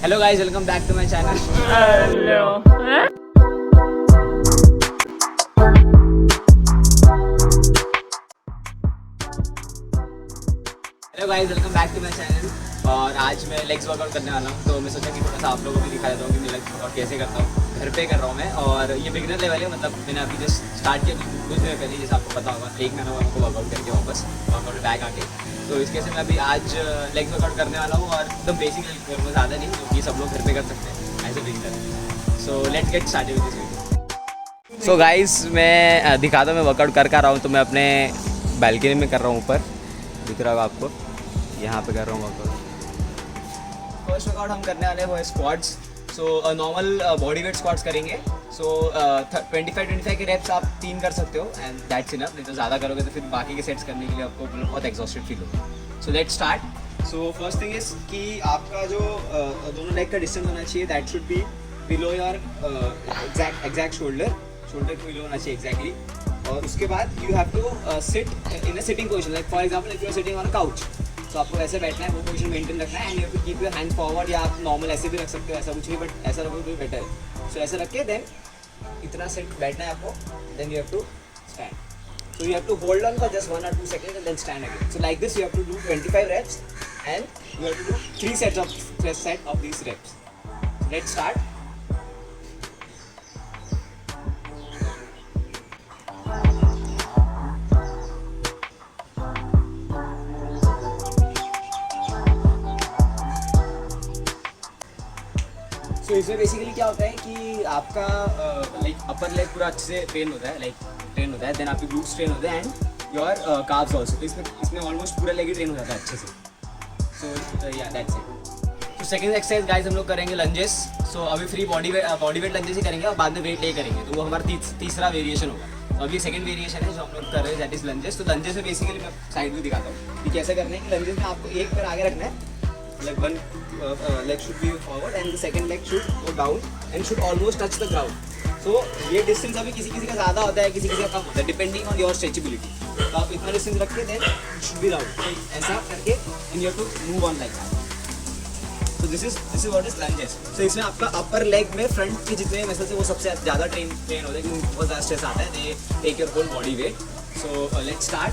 Hello guys, welcome back to my channel. Hello guys, welcome back to my channel. और आज मैं legs workout करने वाला हूँ, तो मैं सोचा कि थोड़ा सा आप लोगों को भी दिखा देता हूँ कि मैं लेग्स वर्कआउट कैसे करता हूँ। घर पे कर रहा हूँ मैं, और ये बिगिनर लेवल है, मतलब मैंने अभी जस्ट स्टार्ट किया कुछ दिन पहले, जैसे आपको पता होगा 1 महीना हुआ हमको वर्कआउट करके वापस वर्कआउट बैक आके। तो इसके से मैं अभी आज लेग्स वर्कआउट करने वाला हूँ, और एकदम बेसिक में ज़्यादा नहीं, क्योंकि सब लोग घर पे कर सकते हैं as a beginner. So let's get started with this video. So guys, मैं दिखाता हूँ मैं वर्कआउट कर रहा हूँ। तो मैं अपने बालकनी में कर रहा हूँ, ऊपर दिख रहा होगा आपको, यहाँ पे कर रहा हूँ वर्कआउट। फर्स्ट वर्कआउट हम करने वाले हैं वो है squats. So normal body weight squats करेंगे। सो 25 के रेप्स आप 3 कर सकते हो, एंड दैट्स इनफ। नहीं तो ज़्यादा करोगे तो फिर बाकी के सेट्स करने के लिए आपको बहुत एग्जॉस्टेड फील होगा। So let's start. So first thing is कि आपका जो दोनों लेग का डिस्टेंस होना चाहिए, that should be below your exact shoulder को बिलो होना चाहिए एग्जैक्टली। और उसके बाद you have to sit in a sitting position. Like for example, if you are sitting on a couch, तो आपको ऐसे बैठना है, वो पोजीशन मेंटेन रखना है, and you have to keep your hands forward, या आप नॉर्मल ऐसे भी रख सकते हो, ऐसा कुछ नहीं, बट ऐसा रखोगे तो बेटर है। सो ऐसे रख के देन इतना सेट बैठना है आपको, then you have to stand. So you have to hold on for just 1 or 2 seconds and then stand again. So like this you have to do 25 reps, and you have to do 3 sets of these reps. Let's start. सो इसमें basically क्या होता है कि आपका like upper leg पूरा अच्छे से train होता है, देन आपके ग्लूट्स ट्रेन होते हैं, एंड योर काफ्स ऑल्सो। तो इसमें ऑलमोस्ट पूरा लेग ही ट्रेन हो जाता है अच्छे से। सो या दैट्स इट। तो सेकंड एक्सरसाइज गाइस हम लोग करेंगे लंजेस। सो अभी फ्री बॉडी वेट लंजेस ही करेंगे, और बाद में वेट ले करेंगे, तो वो हमारा तीसरा वेरिएशन होगा। तो अभी सेकंड वेरिएशन है जो हम लोग कर रहे हैं, दैट इज लंजेस। तो लंजेस में बेसिकली मैं साइड में दिखाता हूँ कि कैसे करने हैं। लंजेस में आपको एक पैर आगे रखना है, like one leg should be forward and the second leg should go down and should almost touch the ground. So ये distance अभी किसी का ज़्यादा होता है, किसी का कम होता है, depending on your stretchability. तो आप इतना distance रख के then it should be round. तो ऐसा करके and you have to move on like that. So this is what is lunges. So इसमें आपका upper leg में front के जितने मसल्स हैं वो सबसे ज़्यादा ट्रेन होते हैं, क्योंकि बहुत ज़्यादा स्ट्रेस आता है, they take your whole body weight. So let's start.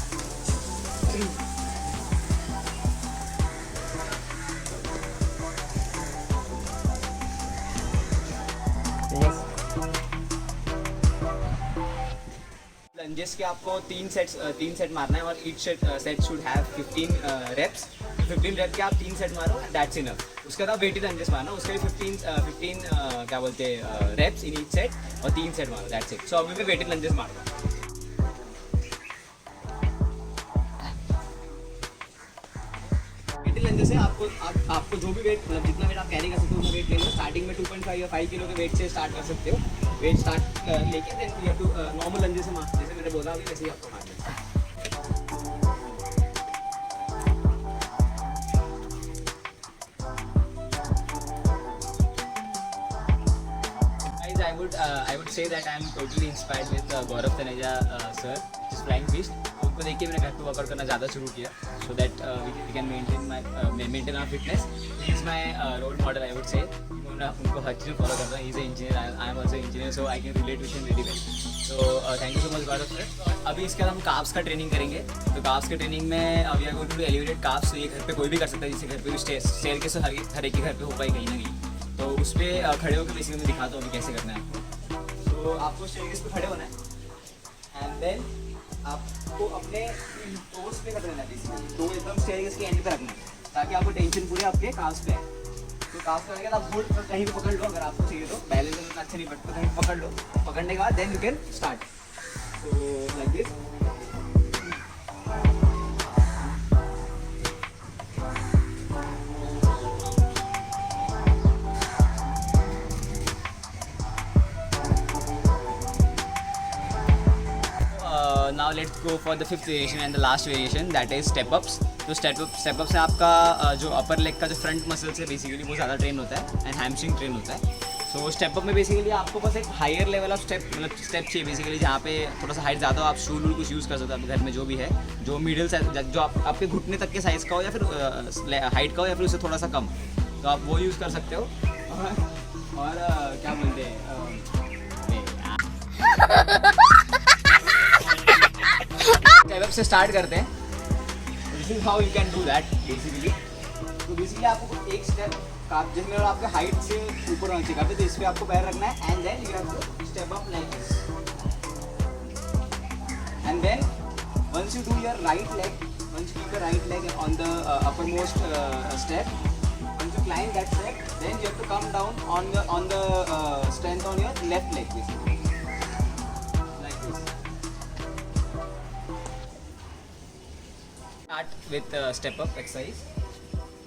Lunges के आपको 3 सेट मारना है, और each set should have 15 reps. 15 rep के आप 3 सेट मारो, दैट्स इनफ। उसके बाद वेटेड लंजेस मारना, उसके लिए 15 क्या बोलते हैं रेप्स इन ईच सेट, और 3 सेट मारो, दैट्स इट। सो अभी मैं वेटेड लंजेस मार रहा हूँ। वेटेड लंजेस है, आपको जो भी वेट, मतलब जितना वेट आप कैरी कर सकते हो उतना वेट ले लो। स्टार्टिंग में 2.5 या 5 किलो के वेट से स्टार्ट कर सकते हो। वेट स्टार्ट लेके then you have to normal lunges से मार, जैसे मैंने बोला अभी वैसे ही आपको मारना है। I would say that I am totally inspired with Gaurav Taneja sir, which is Flying Beast. उनको देख के मैंने घर पे वर्कआउट करना ज़्यादा शुरू किया, so that we can maintain our fitness. He is my role model, I would say. मैं उनको हर चीज़ फॉलो करता हूँ। He is an engineer, I am also engineer, so I can relate with him really well. So thank you so much Gaurav sir. अभी इसके बाद हम carbs का training करेंगे। तो काफ्स के ट्रेनिंग में अभी अगर टू एलिवेटेड काफ्स, तो ये घर पे कोई भी कर सकता है, जैसे घर पे भी स्टेयर के हर एक के घर पे हो पाए कहीं ना कहीं। तो उस पर खड़े होकर बेसिकली मैं दिखाता हूँ अभी कैसे करना है आपको। तो आपको स्टेयरकेस पे खड़े होना है, एंड देन आपको अपने टोस पे कर देना है बेसिकली। तो एकदम स्टेयरकेस के एंड पे रखना है, ताकि आपको टेंशन पूरे आपके काफ्स पे है। तो काफ्स करने के बाद आप होल्ड कहीं भी पकड़ लो, अगर आपको चाहिए तो। बैलेंस करना अच्छा नहीं, बट कहीं पकड़ लो। पकड़ने के बाद then you can start. So like this. Now let's go for the 5th variation and the last variation, that is step ups. तो स्टेप अप से आपका जो अपर लेग का जो फ्रंट मसल्स है बेसिकली वो ज़्यादा ट्रेन होता है, एंड हैमस्ट्रिंग ट्रेन होता है। सो स्टेप अप में बेसिकली आपको बस एक हायर लेवल ऑफ स्टेप चाहिए बेसिकली, जहाँ पे थोड़ा सा हाइट ज़्यादा हो, आप शूल कुछ यूज़ कर सकते हो अपने घर में जो भी है, जो मिडिल साइज, जो आपके घुटने तक के साइज़ का हो, या फिर हाइट का हो, या फिर उससे थोड़ा सा कम। तो आप वो यूज़ कर सकते हो। और क्या बोलते हैं स्टेप से स्टार्ट करते हैं। This is how you can do that basically. तो बेसिकली आपको एक स्टेप जिसमें आपके हाइट से ऊपर होना चाहिए, तो इस पर आपको पैर रखना है and then you have to step up like this and then once you do your right leg, once you keep your right leg on the uppermost step, once you climb that step, then you have to come down on the strength on your left leg basically, like this. Start with step up exercise.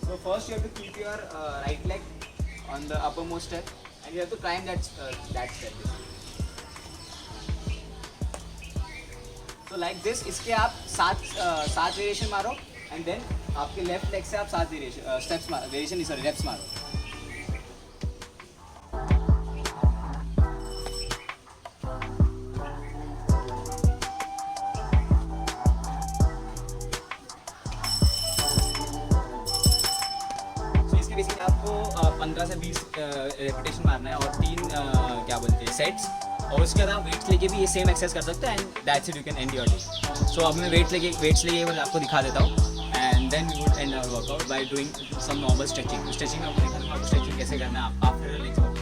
So first you have to keep your right leg on the uppermost step and you have to climb that step basically. तो like this, इसके आप सात variation मारो and then आपके left leg से आप 7 steps मारो, variation नहीं सॉरी रेप्स मारो। तो इसके बेसिकली आपको 15 से 20 रेपिटेशन मारना है और 3 क्या बोलते हैं सेट्स, और उसके बाद आप वेट्स लेके भी ये सेम एक्सरसाइज कर सकते हैं and that's it, you can end your day. So अब मैं वेट्स लेके मैं आपको दिखा देता हूँ and then we would end our workout by doing some normal stretching. Stretching में आपको दिखा दूँगा आपको स्ट्रेचिंग कैसे करना है आफ्टर लेग्स वर्कआउट।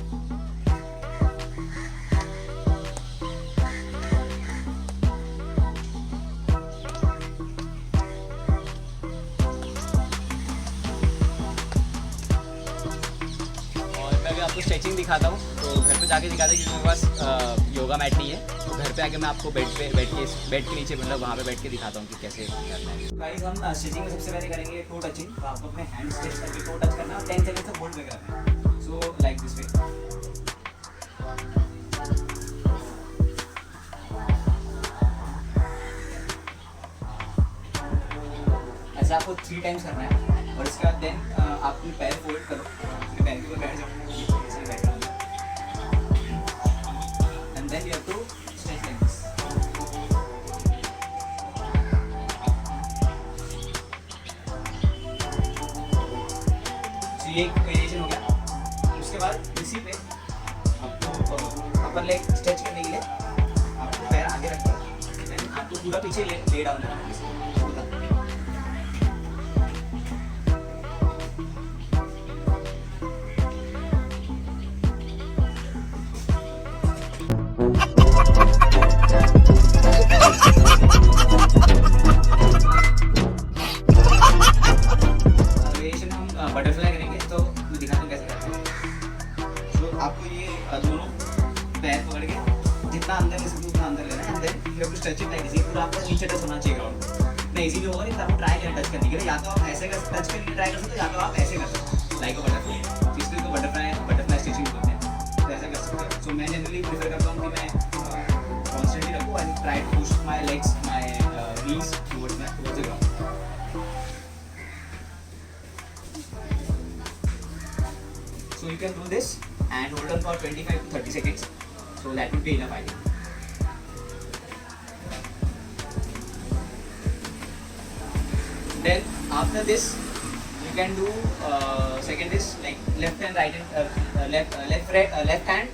आपको स्ट्रेचिंग दिखाता हूँ, तो घर पे जाके दिखाते हैं क्योंकि मेरे पास योगा मैट नहीं है, तो घर पे आके मैं आपको बेड के नीचे मतलब वहाँ पे बैठ के दिखाता हूँ कि कैसे करना है। गाइस हम स्ट्रेचिंग में सबसे पहले करेंगे टो टचिंग। तो आपको अपने हैंड स्ट्रेच करके टो टच करना है और 10 सेकंड तक होल्ड करके रखना है। सो लाइक दिस वे। ऐसा आपको 3 टाइम्स करना है और इसके बाद देन आप अपने पैर फोल्ड करो, अपने पैर के ऊपर बैठ जाओ and then you have to stretch like this. तो ये एक वेरिएशन हो गया। उसके बाद इसी पे आपको अपर लेग स्ट्रेच करने के लिए आपको पैर आगे रखकर देन आपको पूरा पीछे ले डाउन करना है। बटरफ्लाई करेंगे तो मैं दिखाता हूँ कैसे करते हैं। तो आपको ये दोनों पैर पकड़ के जितना अंदर ले सकते उतना अंदर लेना है and then you have to stretch it like this. पूरा आपको नीचे टच होना चाहिए ग्राउंड पे। इतना इजी भी होगा नहीं, आपको ट्राई करें टच करने के लिए। या तो आप ऐसे टच करके ट्राई कर सकते हो या तो आप ऐसे कर सकते हो लाइक अ बटरफ्लाई। इसको बटरफ्लाई स्टिचिंग बोलते हैं, तो ऐसा कर सकते हो। सो मैं जनरली प्रेफर करता हूँ कि मैं कॉन्स्टेंटली रखूँ and try to push my legs my knees towards the ground. So you can do this and hold on for 25 to 30 seconds. So that would be enough, I think. Then after this, you can do second is like left hand, right hand, left hand,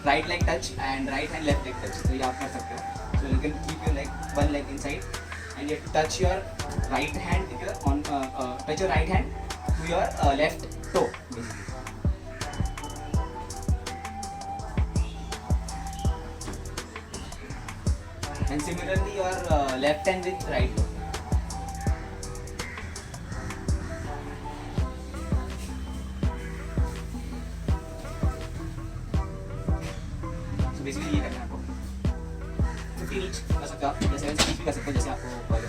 right leg touch and right hand left leg touch. So ये आप कर सकते हो. So you can keep your one leg inside and you have to touch your right hand touch your right hand to your left toe basically. And similarly your left hand with right toe. So basically ये करना है आपको 15 inch कर सकते हो आप, या 7 inch भी कर सकते हो जैसे आपको बोले।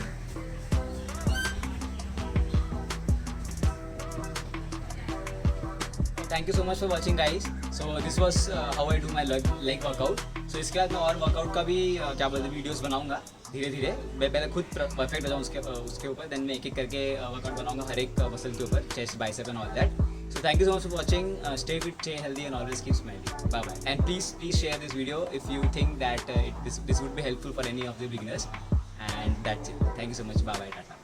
Thank you so much for watching guys. So this was how I do my leg workout. So इसके बाद मैं और वर्कआउट का भी क्या बोलते हैं वीडियोस बनाऊंगा धीरे धीरे। मैं पहले खुद परफेक्ट हो जाऊँ उसके ऊपर, देन मैं एक एक करके वर्कआउट बनाऊंगा हर एक मसल के ऊपर, chest, bicep and all that. So thank you so much for watching. Stay fit, stay healthy and always keep smiling. Bye bye. And please share this video if you think that this would be helpful for any of the beginners. And that's it. Thank you so much. Bye bye. Tata.